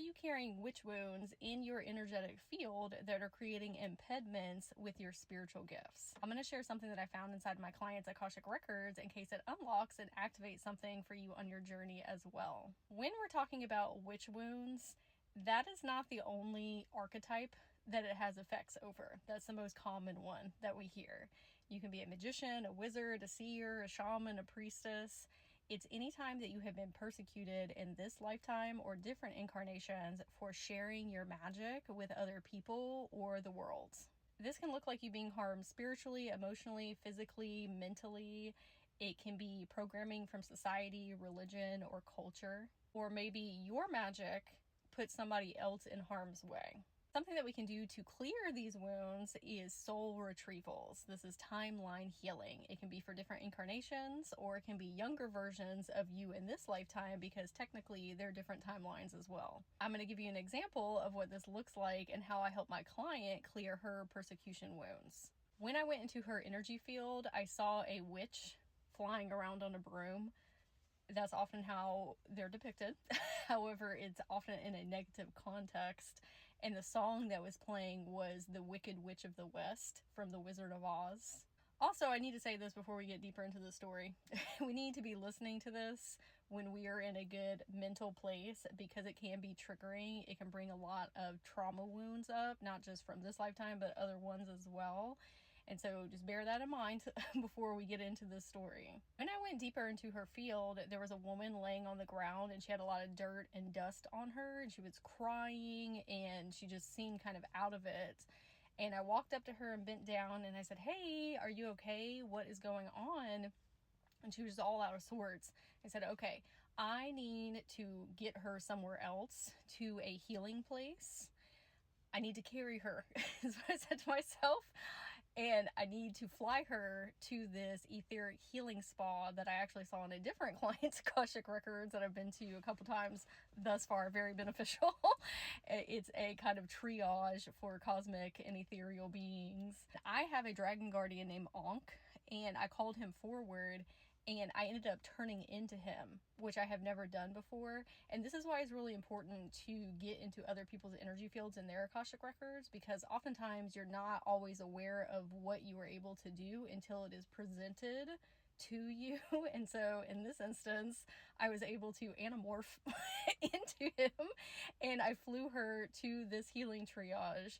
you carrying witch wounds in your energetic field that are creating impediments with your spiritual gifts? I'm going to share something that I found inside my clients' Akashic records in case it unlocks and activates something for you on your journey as well. When we're talking about witch wounds, that is not the only archetype that it has effects over. That's the most common one that we hear. You can be a magician, a wizard, a seer, a shaman, a priestess. It's any time that you have been persecuted in this lifetime or different incarnations for sharing your magic with other people or the world. This can look like you being harmed spiritually, emotionally, physically, mentally. It can be programming from society, religion, or culture. Or maybe your magic put somebody else in harm's way. Something that we can do to clear these wounds is soul retrievals. This is timeline healing. It can be for different incarnations, or it can be younger versions of you in this lifetime, because technically they're different timelines as well. I'm going to give you an example of what this looks like and how I help my client clear her persecution wounds. When I went into her energy field, I saw a witch flying around on a broom. That's often how they're depicted. However, it's often in a negative context. And the song that was playing was The Wicked Witch of the West from The Wizard of Oz. Also, I need to say this before we get deeper into the story. We need to be listening to this when we are in a good mental place, because it can be triggering. It can bring a lot of trauma wounds up, not just from this lifetime, but other ones as well. And so just bear that in mind before we get into this story. When I went deeper into her field, there was a woman laying on the ground, and she had a lot of dirt and dust on her, and she was crying, and she just seemed kind of out of it. And I walked up to her and bent down, and I said, "Hey, are you okay? What is going on?" And she was just all out of sorts. I said, "Okay, I need to get her somewhere else, to a healing place. I need to carry her," is what I said to myself. And I need to fly her to this etheric healing spa that I actually saw in a different client's Akashic records that I've been to a couple times thus far. Very beneficial. It's a kind of triage for cosmic and ethereal beings. I have a dragon guardian named Ankh, and I called him forward, and I ended up turning into him, which I have never done before. And this is why it's really important to get into other people's energy fields and their Akashic records, because oftentimes you're not always aware of what you were able to do until it is presented to you. And so in this instance, I was able to anamorph into him, and I flew her to this healing triage,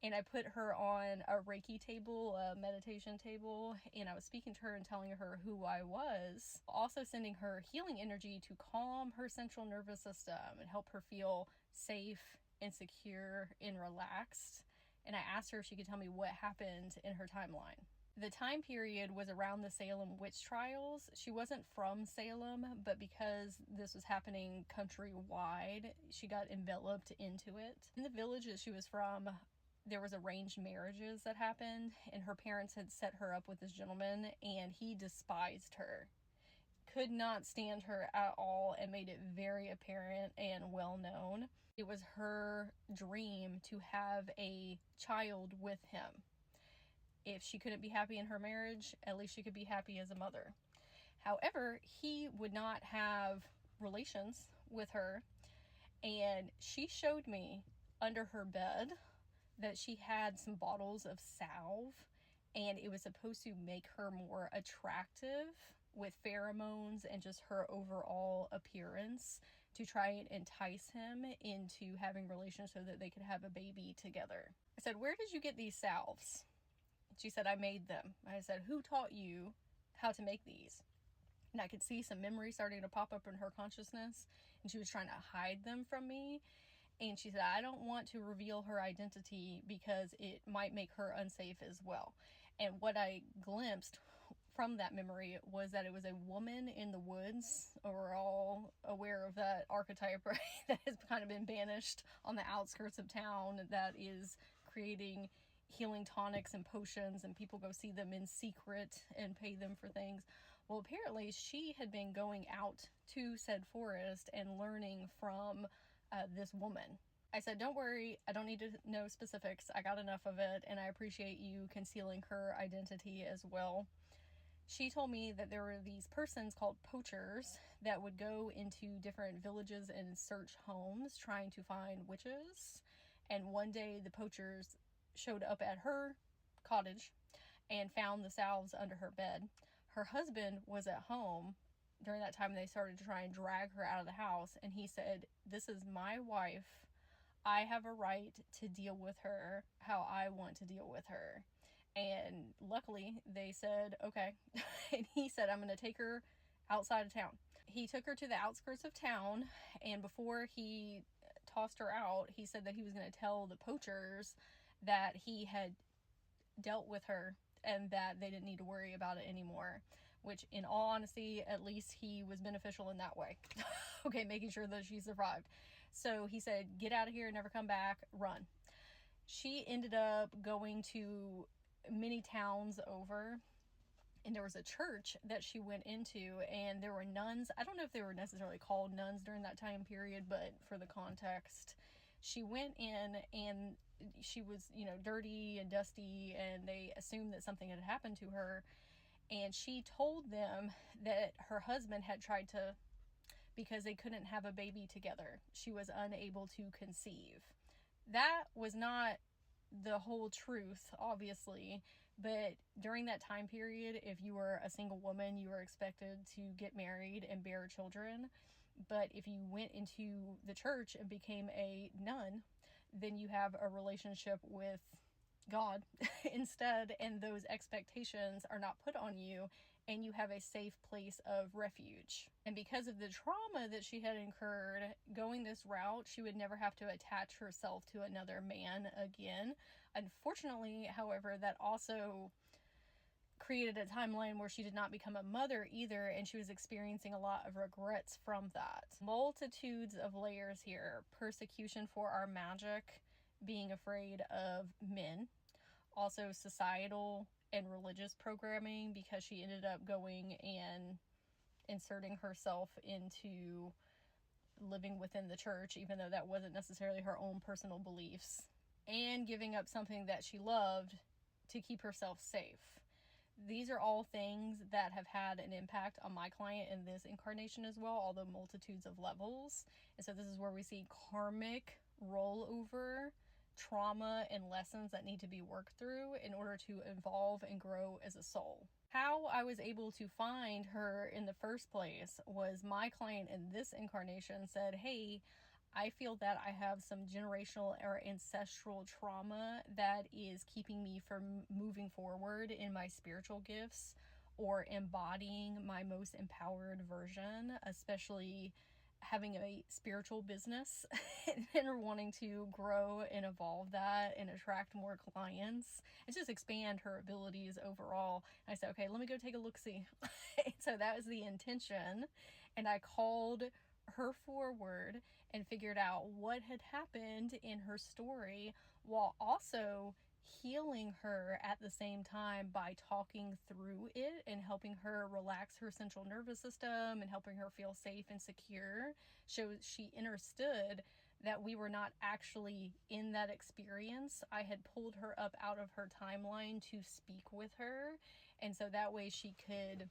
and I put her on a Reiki table, a meditation table, and I was speaking to her and telling her who I was, also sending her healing energy to calm her central nervous system and help her feel safe and secure and relaxed. And I asked her if she could tell me what happened in her timeline. The time period was around the Salem witch trials. She wasn't from Salem, but because this was happening countrywide, she got enveloped into it. In the village that she was from, there was arranged marriages that happened, and her parents had set her up with this gentleman, and he despised her. Could not stand her at all, and made it very apparent and well known. It was her dream to have a child with him. If she couldn't be happy in her marriage, at least she could be happy as a mother. However, he would not have relations with her, and she showed me under her bed that she had some bottles of salve, and it was supposed to make her more attractive with pheromones and just her overall appearance, to try and entice him into having relations so that they could have a baby together. I said, "Where did you get these salves?" She said, "I made them." I said, "Who taught you how to make these?" And I could see some memories starting to pop up in her consciousness, and she was trying to hide them from me. And she said, "I don't want to reveal her identity because it might make her unsafe as well." And what I glimpsed from that memory was that it was a woman in the woods. We're all aware of that archetype, right? That has kind of been banished on the outskirts of town, that is creating healing tonics and potions, and people go see them in secret and pay them for things. Well, apparently she had been going out to said forest and learning from this woman. I said, "Don't worry, I don't need to know specifics. I got enough of it, and I appreciate you concealing her identity as well." She told me that there were these persons called poachers that would go into different villages and search homes trying to find witches. And one day the poachers showed up at her cottage and found the salves under her bed. Her husband was at home during that time, and they started to try and drag her out of the house. And he said, "This is my wife. I have a right to deal with her how I want to deal with her." And luckily they said, okay. And he said, "I'm going to take her outside of town." He took her to the outskirts of town, and before he tossed her out, he said that he was going to tell the poachers that he had dealt with her and that they didn't need to worry about it anymore, which in all honesty, at least he was beneficial in that way. Okay, making sure that she survived. So he said, "Get out of here, never come back, run." She ended up going to many towns over, and there was a church that she went into, and there were nuns. I don't know if they were necessarily called nuns during that time period, but for the context, she went in and she was, dirty and dusty, and they assumed that something had happened to her. And she told them that her husband had tried to, because they couldn't have a baby together, she was unable to conceive. That was not the whole truth, obviously, but during that time period, if you were a single woman, you were expected to get married and bear children. But if you went into the church and became a nun, then you have a relationship with God instead, and those expectations are not put on you, and you have a safe place of refuge. And because of the trauma that she had incurred going this route, she would never have to attach herself to another man again. Unfortunately, however, that also created a timeline where she did not become a mother either, and she was experiencing a lot of regrets from that. Multitudes of layers here. Persecution for our magic, being afraid of men, also societal and religious programming, because she ended up going and inserting herself into living within the church, even though that wasn't necessarily her own personal beliefs, and giving up something that she loved to keep herself safe. These are all things that have had an impact on my client in this incarnation as well, although multitudes of levels. And so this is where we see karmic rollover, trauma, and lessons that need to be worked through in order to evolve and grow as a soul. How I was able to find her in the first place was my client in this incarnation said, "Hey, I feel that I have some generational or ancestral trauma that is keeping me from moving forward in my spiritual gifts or embodying my most empowered version, especially having a spiritual business and wanting to grow and evolve that and attract more clients and just expand her abilities overall." And I said, okay, let me go take a look-see. So that was the intention. And I called her forward and figured out what had happened in her story, while also healing her at the same time by talking through it and helping her relax her central nervous system and helping her feel safe and secure. So she understood that we were not actually in that experience. I had pulled her up out of her timeline to speak with her, and so that way she could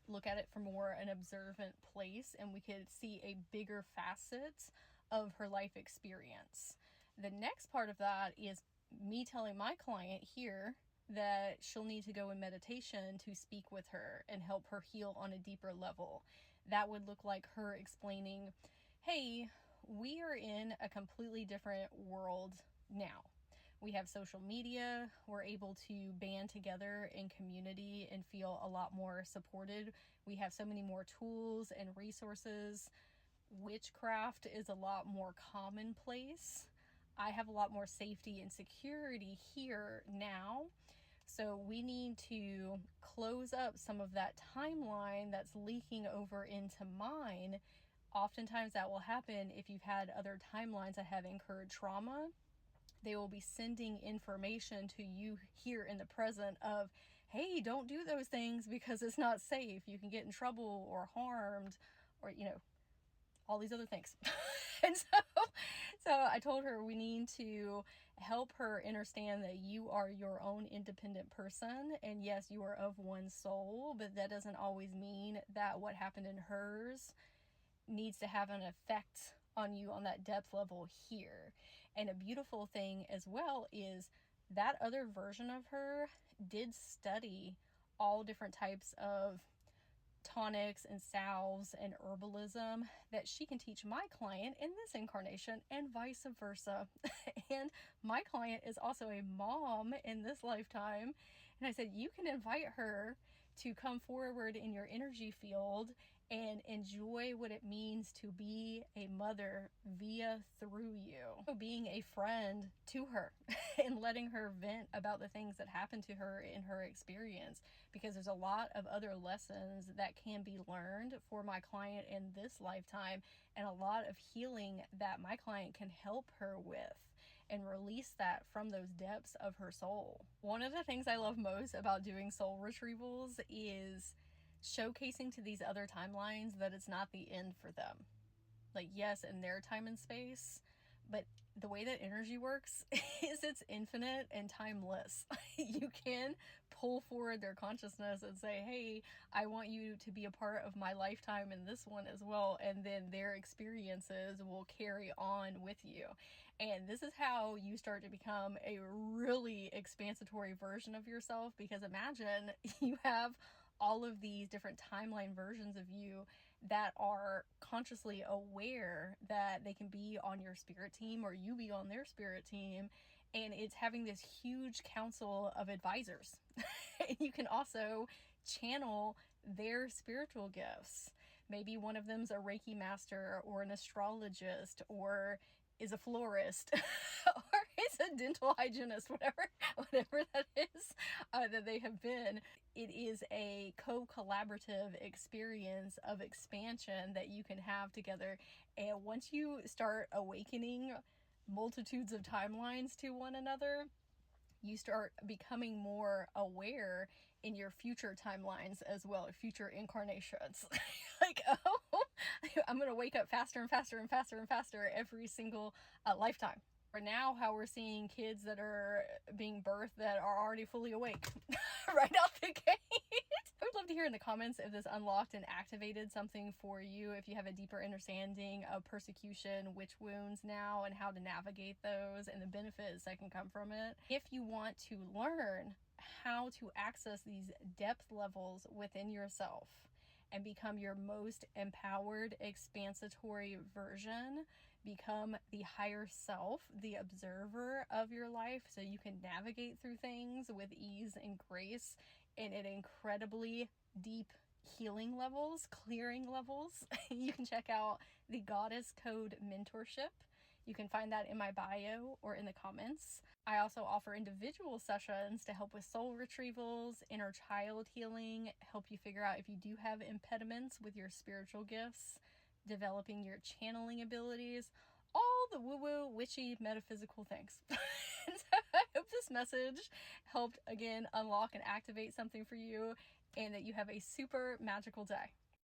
look at it from more an observant place, and we could see a bigger facet of her life experience. The next part of that is me telling my client here that she'll need to go in meditation to speak with her and help her heal on a deeper level. That would look like her explaining, hey, we are in a completely different world now. We have social media. We're able to band together in community and feel a lot more supported. We have so many more tools and resources. Witchcraft is a lot more commonplace. I have a lot more safety and security here now. So we need to close up some of that timeline that's leaking over into mine. Oftentimes that will happen if you've had other timelines that have incurred trauma. They will be sending information to you here in the present of, hey, don't do those things because it's not safe. You can get in trouble or harmed or, all these other things. And so I told her we need to help her understand that you are your own independent person, and yes, you are of one soul, but that doesn't always mean that what happened in hers needs to have an effect on you on that depth level here. And a beautiful thing as well is that other version of her did study all different types of tonics and salves and herbalism that she can teach my client in this incarnation, and vice versa. And my client is also a mom in this lifetime, and I said you can invite her to come forward in your energy field and enjoy what it means to be a mother through you. Being a friend to her and letting her vent about the things that happened to her in her experience, because there's a lot of other lessons that can be learned for my client in this lifetime, and a lot of healing that my client can help her with and release that from those depths of her soul. One of the things I love most about doing soul retrievals is showcasing to these other timelines that it's not the end for them. Like, yes, in their time and space, but the way that energy works is it's infinite and timeless. You can pull forward their consciousness and say, hey, I want you to be a part of my lifetime in this one as well, and then their experiences will carry on with you. And this is how you start to become a really expansatory version of yourself, because imagine you have all of these different timeline versions of you that are consciously aware that they can be on your spirit team or you be on their spirit team, and it's having this huge council of advisors. You can also channel their spiritual gifts. Maybe one of them's a Reiki master or an astrologist or is a florist or is a dental hygienist, whatever that is that they have been. It is a co-collaborative experience of expansion that you can have together. And once you start awakening multitudes of timelines to one another, you start becoming more aware in your future timelines as well, future incarnations. Like, oh, I'm going to wake up faster and faster and faster and faster every single lifetime. For now, how we're seeing kids that are being birthed that are already fully awake right out the gate. I would love to hear in the comments if this unlocked and activated something for you, if you have a deeper understanding of persecution, witch wounds now, and how to navigate those and the benefits that can come from it. If you want to learn how to access these depth levels within yourself and become your most empowered, expansatory version, become the higher self, the observer of your life, so you can navigate through things with ease and grace and at incredibly deep healing levels, clearing levels, you can check out the Goddess Code Mentorship. You can find that in my bio or in the comments. I also offer individual sessions to help with soul retrievals, inner child healing, help you figure out if you do have impediments with your spiritual gifts, developing your channeling abilities, all the woo-woo, witchy, metaphysical things. And so I hope this message helped, again, unlock and activate something for you, and that you have a super magical day.